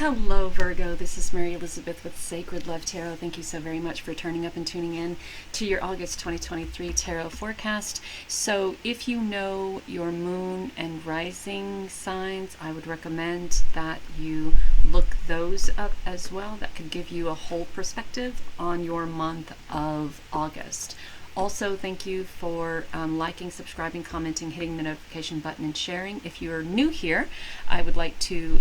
Hello, Virgo. This is Mary Elizabeth with Sacred Love Tarot. Thank you so very much for turning up and tuning in to your August 2023 tarot forecast. So, if you know your moon and rising signs, I would recommend that you look those up as well. That could give you a whole perspective on your month of August. Also, thank you for liking, subscribing, commenting, hitting the notification button, and sharing. If you're new here, I would like to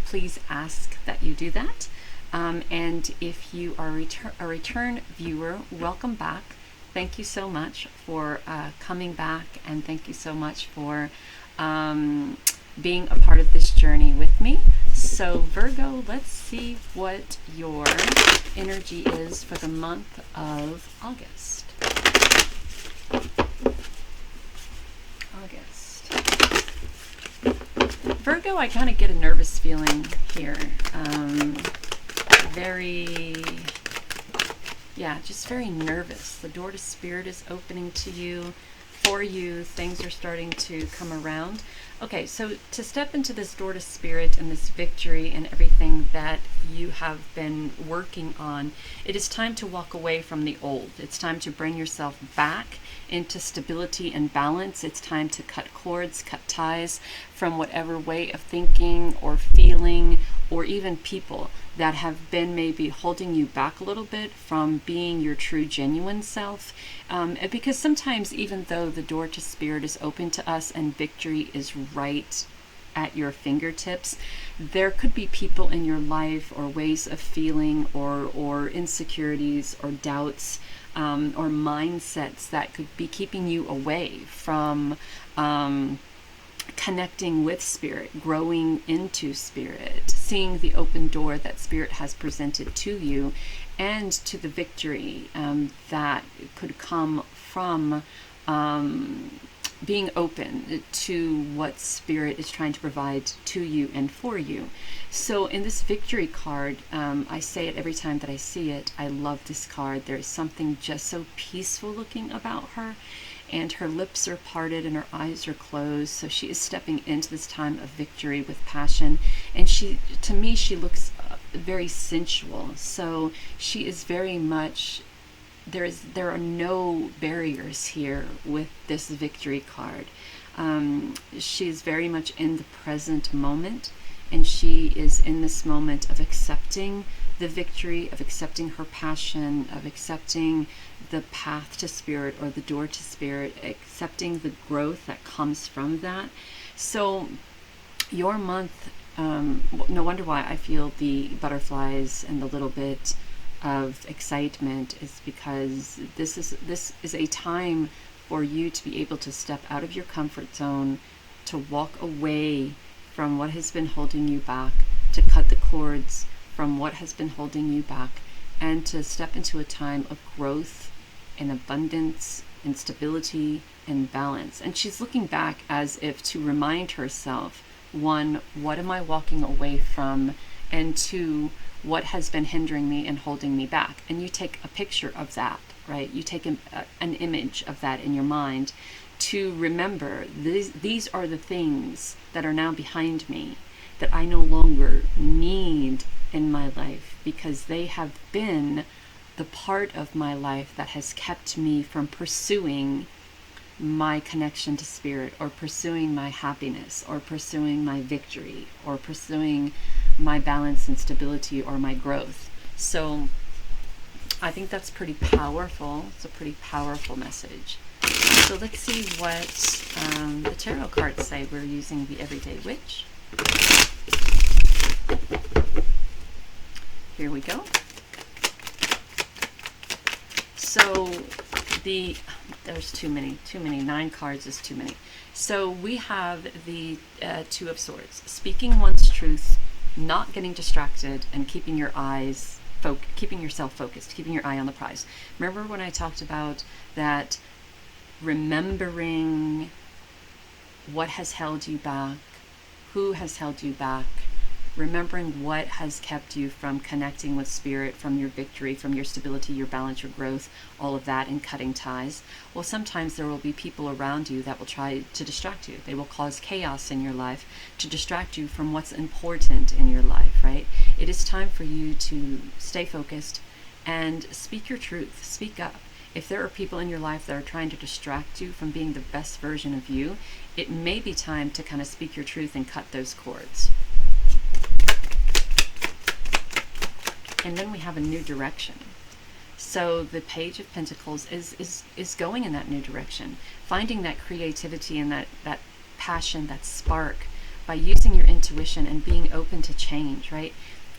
please ask that you do that. And if you are a return viewer, welcome back. Thank you so much for coming back, and thank you so much for being a part of this journey with me. So, Virgo, let's see what your energy is for the month of August. Virgo, I kind of get a nervous feeling here. Just very nervous. The door to spirit is opening to you, for you. Things are starting to come around. Okay, so to step into this door to spirit and this victory and everything that you have been working on, it is time to walk away from the old. It's time to bring yourself back into stability and balance. It's time to cut cords, cut ties from whatever way of thinking or feeling or even people that have been maybe holding you back a little bit from being your true, genuine self. Because sometimes, even though the door to spirit is open to us and victory is right at your fingertips, there could be people in your life or ways of feeling or insecurities or doubts or mindsets that could be keeping you away from connecting with spirit, growing into spirit, seeing the open door that spirit has presented to you, and to the victory that could come from being open to what spirit is trying to provide to you and for you. So in this victory card, I say it every time that I see it, I love this card. There is something just so peaceful looking about her, and her lips are parted and her eyes are closed. So she is stepping into this time of victory with passion. And to me, she looks very sensual. So she is very much, there are no barriers here with this victory card. She is very much in the present moment, and she is in this moment of accepting the victory, of accepting her passion, of accepting the path to spirit or the door to spirit, accepting the growth that comes from that. So your month, no wonder why I feel the butterflies and the little bit of excitement, is because this is a time for you to be able to step out of your comfort zone, to walk away from what has been holding you back, to cut the cords from what has been holding you back, and to step into a time of growth and abundance and stability and balance. And she's looking back as if to remind herself, one, what am I walking away from? And two, what has been hindering me and holding me back? And you take a picture of that, right? You take an image of that in your mind to remember these are the things that are now behind me that I no longer need in my life, because they have been the part of my life that has kept me from pursuing my connection to spirit, or pursuing my happiness, or pursuing my victory, or pursuing my balance and stability, or my growth. So I think that's pretty powerful. It's a pretty powerful message. So let's see what the tarot cards say. We're using the Everyday Witch. Here we go. So there's too many. 9 cards is too many. So we have the Two of Swords, speaking one's truth, not getting distracted, and keeping your eyes keeping yourself focused, keeping your eye on the prize. Remember when I talked about that, remembering what has held you back, who has held you back, remembering what has kept you from connecting with spirit, from your victory, from your stability, your balance, your growth, all of that, and cutting ties. Well, sometimes there will be people around you that will try to distract you. They will cause chaos in your life to distract you from what's important in your life, right? It is time for you to stay focused and speak your truth. Speak up. If there are people in your life that are trying to distract you from being the best version of you, it may be time to kind of speak your truth and cut those cords. And then we have a new direction. So the Page of Pentacles is going in that new direction, finding that creativity and that passion, that spark, by using your intuition and being open to change, right?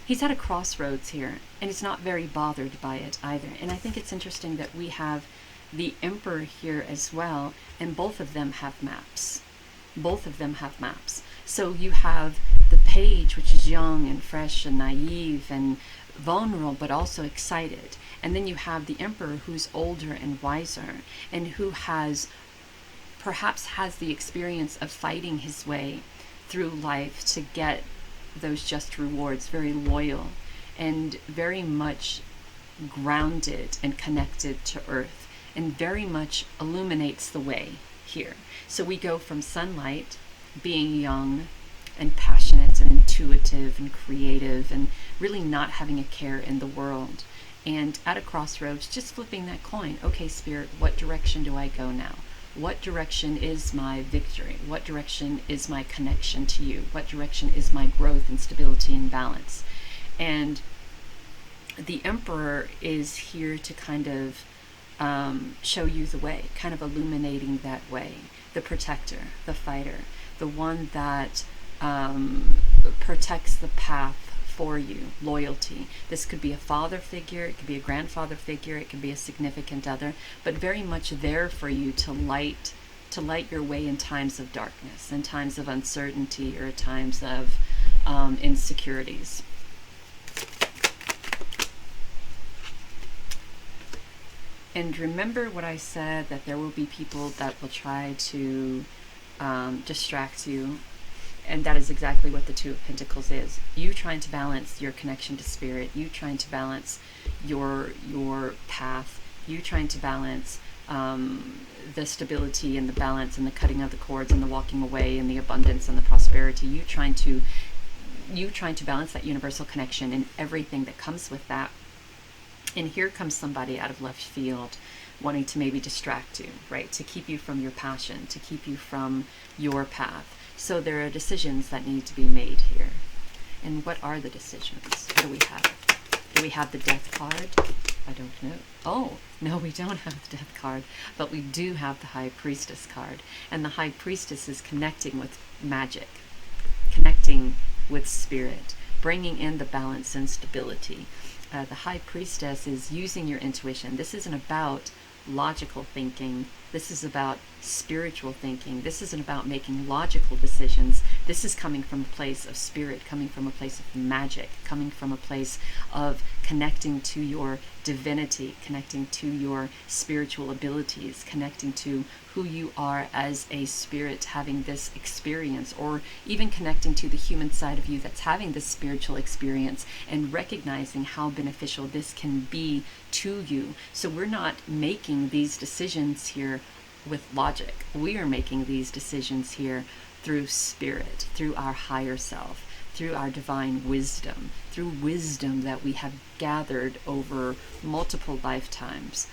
He's at a crossroads here, and he's not very bothered by it either. And I think it's interesting that we have the Emperor here as well, and both of them have maps. Both of them have maps. So you have the Page, which is young and fresh and naive and vulnerable, but also excited. And then you have the Emperor, who's older and wiser, and who perhaps has the experience of fighting his way through life to get those just rewards, very loyal and very much grounded and connected to earth, and very much illuminates the way here. So we go from sunlight, being young and passionate and intuitive and creative and really not having a care in the world, and at a crossroads, just flipping that coin. Okay, Spirit, what direction do I go now? What direction is my victory? What direction is my connection to you? What direction is my growth and stability and balance? And the Emperor is here to kind of show you the way, kind of illuminating that way. The protector, the fighter, the one that protects the path for you, loyalty. This could be a father figure, it could be a grandfather figure, it could be a significant other, but very much there for you to light your way in times of darkness, in times of uncertainty, or times of insecurities. And remember what I said, that there will be people that will try to distract you. And that is exactly what the Two of Pentacles is. You trying to balance your connection to spirit. You trying to balance your path. You trying to balance the stability and the balance and the cutting of the cords and the walking away and the abundance and the prosperity. You trying to balance that universal connection and everything that comes with that. And here comes somebody out of left field wanting to maybe distract you, right? To keep you from your passion, to keep you from your path. So there are decisions that need to be made here. And what are the decisions? What do we have? Do we have the Death card? I don't know. Oh, no, we don't have the Death card, but we do have the High Priestess card. And the High Priestess is connecting with magic, connecting with spirit, bringing in the balance and stability. The High Priestess is using your intuition. This isn't about logical thinking. This is about spiritual thinking. This isn't about making logical decisions. This is coming from a place of spirit, coming from a place of magic, coming from a place of connecting to your divinity, connecting to your spiritual abilities, connecting to who you are as a spirit having this experience, or even connecting to the human side of you that's having this spiritual experience and recognizing how beneficial this can be to you. So we're not making these decisions here with logic. We are making these decisions here through spirit, through our higher self, through our divine wisdom, through wisdom that we have gathered over multiple lifetimes.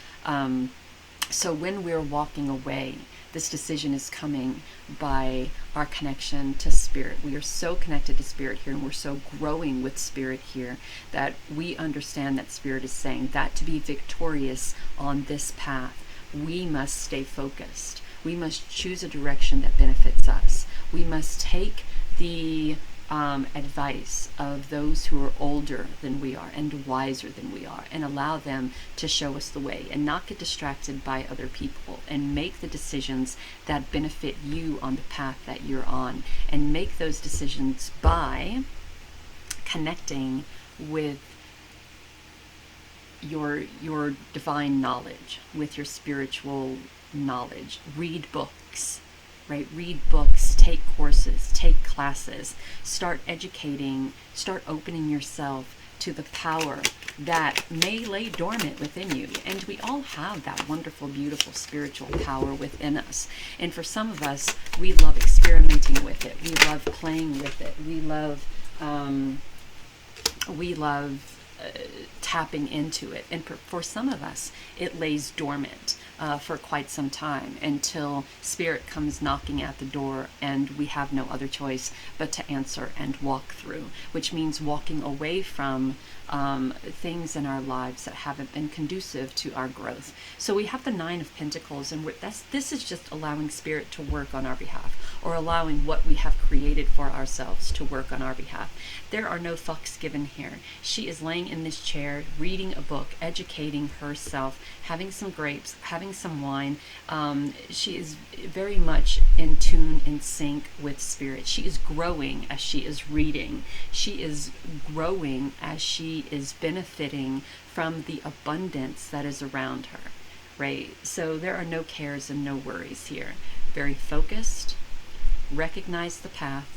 So when we're walking away, this decision is coming by our connection to spirit. We are so connected to spirit here, and we're so growing with spirit here, that we understand that spirit is saying that to be victorious on this path, we must stay focused. We must choose a direction that benefits us. We must take the advice of those who are older than we are and wiser than we are, and allow them to show us the way, and not get distracted by other people, and make the decisions that benefit you on the path that you're on, and make those decisions by connecting with your divine knowledge, with your spiritual knowledge. Read books, right? Read books, take courses, take classes, start educating, start opening yourself to the power that may lay dormant within you. And we all have that wonderful, beautiful spiritual power within us. And for some of us, we love experimenting with it. We love playing with it. We love tapping into it. And for some of us, it lays dormant for quite some time until spirit comes knocking at the door and we have no other choice but to answer and walk through, which means walking away from things in our lives that haven't been conducive to our growth. So we have the Nine of Pentacles, and this is just allowing spirit to work on our behalf, or allowing what we have created for ourselves to work on our behalf. There are no fucks given here. She is laying in this chair, reading a book, educating herself, having some grapes, having some wine. She is very much in tune, in sync with spirit. She is growing as she is reading. She is growing as she is benefiting from the abundance that is around her, right? So there are no cares and no worries here. Very focused, recognized the path,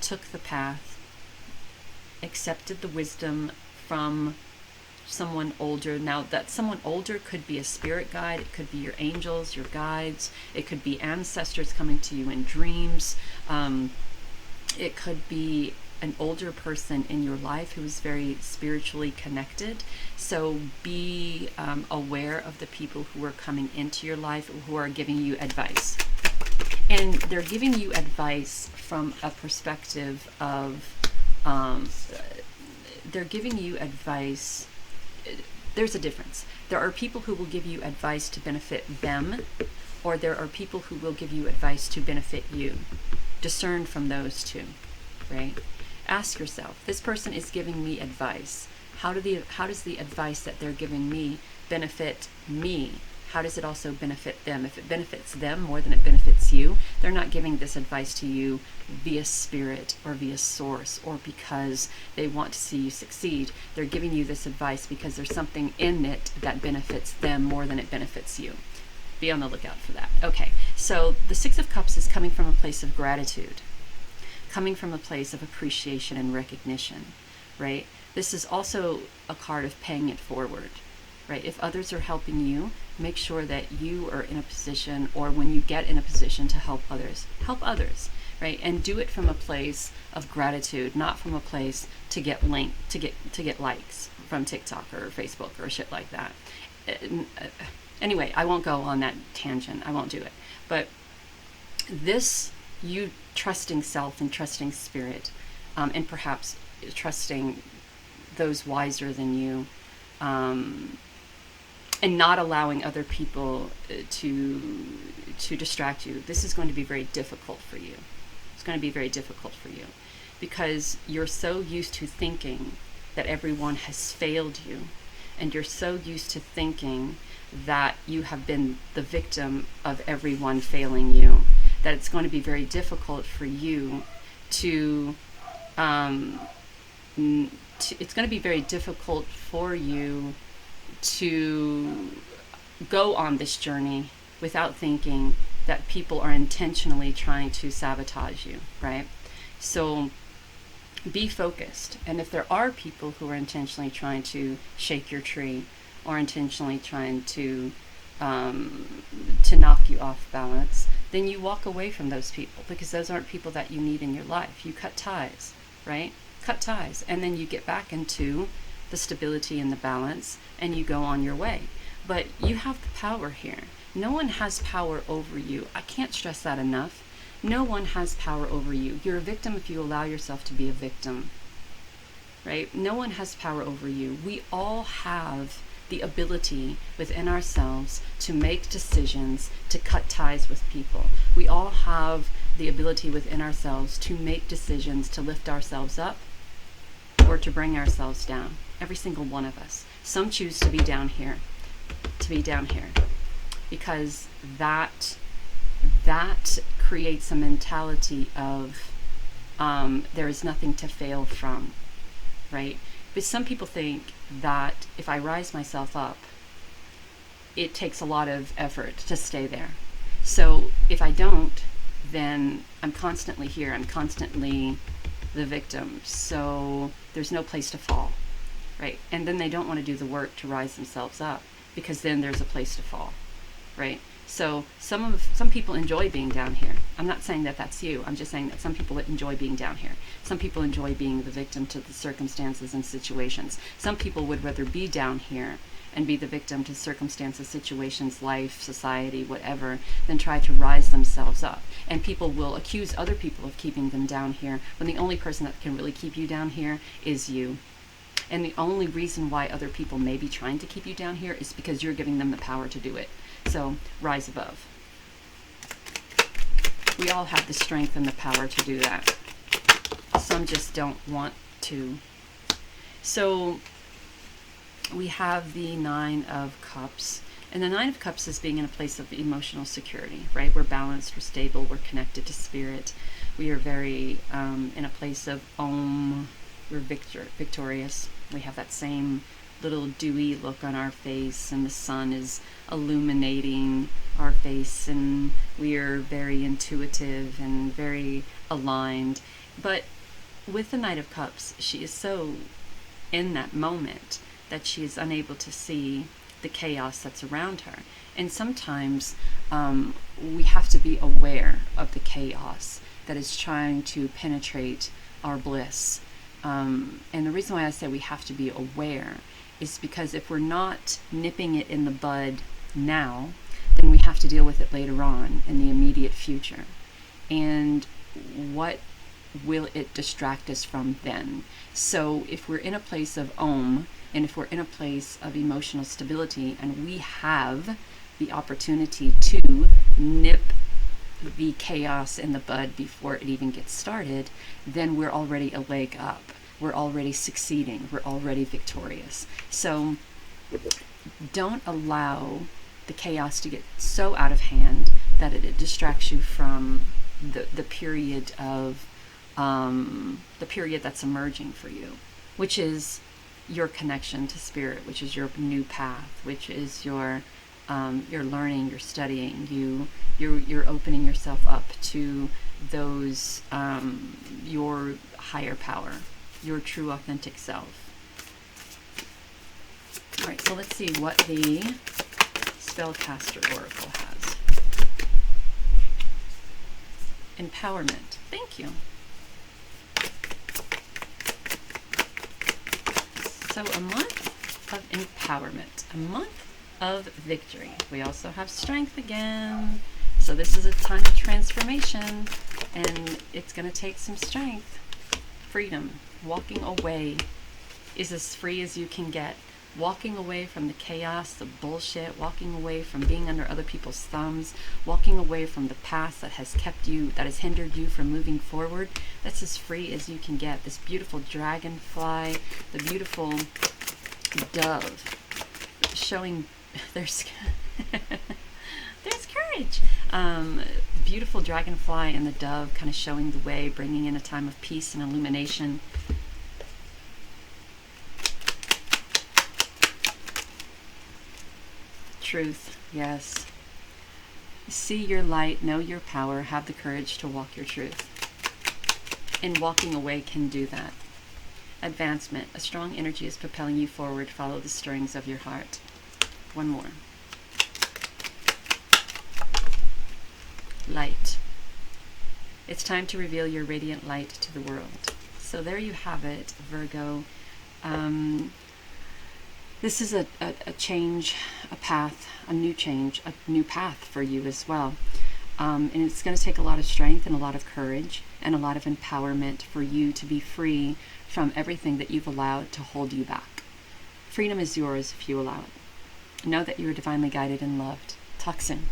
took the path, accepted the wisdom from someone older. Now, that someone older could be a spirit guide, it could be your angels, your guides, it could be ancestors coming to you in dreams, it could be an older person in your life who is very spiritually connected. So be aware of the people who are coming into your life, who are giving you advice. And they're giving you advice from a perspective of, they're giving you advice. There's a difference. There are people who will give you advice to benefit them, or there are people who will give you advice to benefit you. Discern from those two, right? Ask yourself, this person is giving me advice. How does the advice that they're giving me benefit me? How does it also benefit them? If it benefits them more than it benefits you, they're not giving this advice to you via spirit or via source or because they want to see you succeed. They're giving you this advice because there's something in it that benefits them more than it benefits you. Be on the lookout for that. Okay, so the Six of Cups is coming from a place of gratitude, coming from a place of appreciation and recognition, right? This is also a card of paying it forward, right? If others are helping you, make sure that you are in a position, or when you get in a position to help others, right? And do it from a place of gratitude, not from a place to get likes from TikTok or Facebook or shit like that. Anyway, I won't go on that tangent. I won't do it. But this, you trusting self and trusting spirit, and perhaps trusting those wiser than you, and not allowing other people to distract you. This is going to be very difficult for you. It's going to be very difficult for you because you're so used to thinking that everyone has failed you, and you're so used to thinking that you have been the victim of everyone failing you, that it's going to be very difficult for you to it's going to be very difficult for you to go on this journey without thinking that people are intentionally trying to sabotage you, right? So be focused. And if there are people who are intentionally trying to shake your tree or intentionally trying to knock you off balance, then you walk away from those people, because those aren't people that you need in your life. You cut ties, right? Cut ties. And then you get back into the stability and the balance, and you go on your way. But you have the power here. No one has power over you. I can't stress that enough. No one has power over you. You're a victim if you allow yourself to be a victim, right? No one has power over you. We all have the ability within ourselves to make decisions, to cut ties with people. We all have the ability within ourselves to make decisions to lift ourselves up or to bring ourselves down. Every single one of us. Some choose to be down here, because that creates a mentality of there is nothing to fail from, right? But some people think that if I rise myself up, it takes a lot of effort to stay there. So if I don't, then I'm constantly here. I'm constantly the victim. So there's no place to fall, right? And then they don't want to do the work to rise themselves up, because then there's a place to fall, right? So some people enjoy being down here. I'm not saying that that's you. I'm just saying that some people enjoy being down here. Some people enjoy being the victim to the circumstances and situations. Some people would rather be down here and be the victim to circumstances, situations, life, society, whatever, than try to rise themselves up. And people will accuse other people of keeping them down here, when the only person that can really keep you down here is you. And the only reason why other people may be trying to keep you down here is because you're giving them the power to do it. So rise above. We all have the strength and the power to do that. Some just don't want to. So we have the Nine of Cups. And the Nine of Cups is being in a place of emotional security, right? We're balanced, we're stable, we're connected to spirit. We are very in a place of Om. We're victorious. We have that same little dewy look on our face, and the sun is illuminating our face, and we are very intuitive and very aligned. But with the Knight of Cups, she is so in that moment that she is unable to see the chaos that's around her. And sometimes we have to be aware of the chaos that is trying to penetrate our bliss. And the reason why I say we have to be aware is because if we're not nipping it in the bud now, then we have to deal with it later on in the immediate future. And what will it distract us from then? So if we're in a place of Om, and if we're in a place of emotional stability, and we have the opportunity to nip the chaos in the bud before it even gets started, then we're already a leg up. We're already succeeding. We're already victorious. So don't allow the chaos to get so out of hand that it distracts you from the period of the period that's emerging for you, which is your connection to spirit, which is your new path, which is your learning, your studying, you're opening yourself up to those your higher power, your true authentic self. All right, so let's see what the Spellcaster Oracle has. Empowerment. Thank you. So a month of empowerment, a month of victory. We also have strength again. So this is a time of transformation, and it's going to take some strength. Freedom. Walking away is as free as you can get. Walking away from the chaos, the bullshit, walking away from being under other people's thumbs, walking away from the past that has kept you, that has hindered you from moving forward. That's as free as you can get. This beautiful dragonfly, the beautiful dove, showing there's courage. The beautiful dragonfly and the dove kind of showing the way, bringing in a time of peace and illumination. Truth, yes. See your light, know your power, have the courage to walk your truth. And walking away can do that. Advancement, a strong energy is propelling you forward. Follow the stirrings of your heart. One more. Light. It's time to reveal your radiant light to the world. So there you have it, Virgo. This is a change, a path, a new path for you as well. And it's going to take a lot of strength and a lot of courage and a lot of empowerment for you to be free from everything that you've allowed to hold you back. Freedom is yours if you allow it. Know that you are divinely guided and loved. Talk soon.